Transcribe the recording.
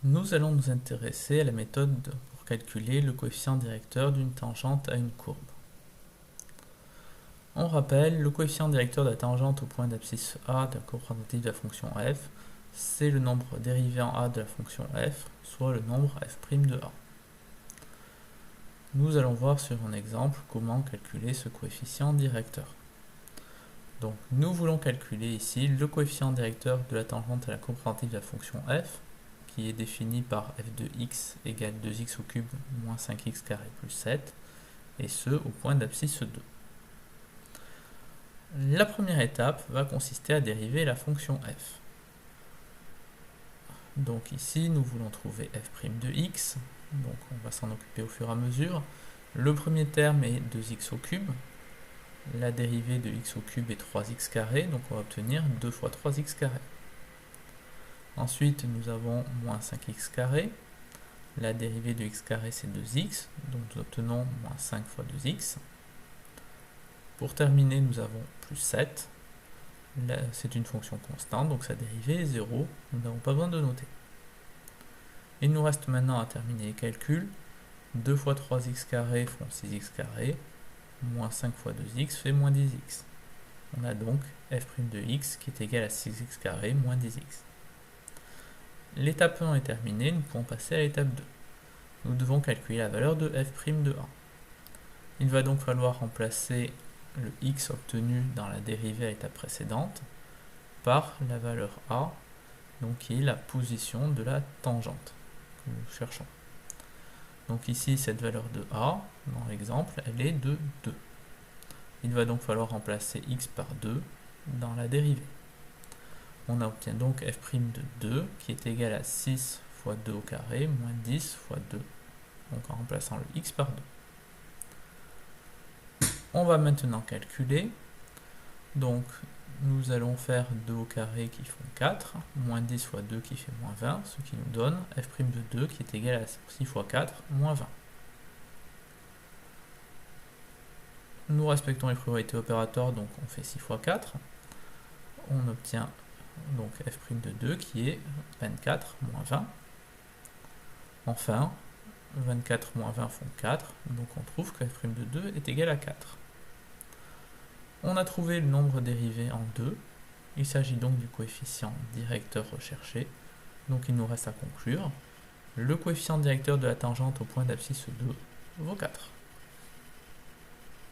Nous allons nous intéresser à la méthode pour calculer le coefficient directeur d'une tangente à une courbe. On rappelle, le coefficient directeur de la tangente au point d'abscisse A de la courbe représentative de la fonction f, c'est le nombre dérivé en A de la fonction f, soit le nombre f' de A. Nous allons voir sur un exemple comment calculer ce coefficient directeur. Donc nous voulons calculer ici le coefficient directeur de la tangente à la courbe représentative de la fonction f, qui est défini par f de x égale 2x au cube moins 5x carré plus 7, et ce au point d'abscisse 2. La première étape va consister à dériver la fonction f. Donc ici, nous voulons trouver f' de x, donc on va s'en occuper au fur et à mesure. Le premier terme est 2x au cube, la dérivée de x au cube est 3x carré, donc on va obtenir 2 fois 3x carré. Ensuite, nous avons moins 5x carré, la dérivée de x carré c'est 2x, donc nous obtenons moins 5 fois 2x. Pour terminer, nous avons plus 7, c'est une fonction constante, donc sa dérivée est 0, nous n'avons pas besoin de noter. Il nous reste maintenant à terminer les calculs. 2 fois 3x carré font 6x carré, moins 5 fois 2x fait moins 10x. On a donc f' de x qui est égal à 6x carré moins 10x. L'étape 1 est terminée, nous pouvons passer à l'étape 2. Nous devons calculer la valeur de f' de a. Il va donc falloir remplacer le x obtenu dans la dérivée à l'étape précédente par la valeur a, donc qui est la position de la tangente que nous cherchons. Donc ici, cette valeur de a, dans l'exemple, elle est de 2. Il va donc falloir remplacer x par 2 dans la dérivée. On obtient donc f' de 2 qui est égal à 6 fois 2 au carré moins 10 fois 2, donc en remplaçant le x par 2. On va maintenant calculer, donc nous allons faire 2 au carré qui font 4, moins 10 fois 2 qui fait moins 20, ce qui nous donne f' de 2 qui est égal à 6 fois 4, moins 20. Nous respectons les priorités opératoires, donc on fait 6 fois 4. On obtient donc f' de 2 qui est 24 moins 20. Enfin, 24 moins 20 font 4, donc on trouve que f' de 2 est égal à 4. On a trouvé le nombre dérivé en 2. Il s'agit donc du coefficient directeur recherché. Donc il nous reste à conclure. Le coefficient directeur de la tangente au point d'abscisse 2 vaut 4.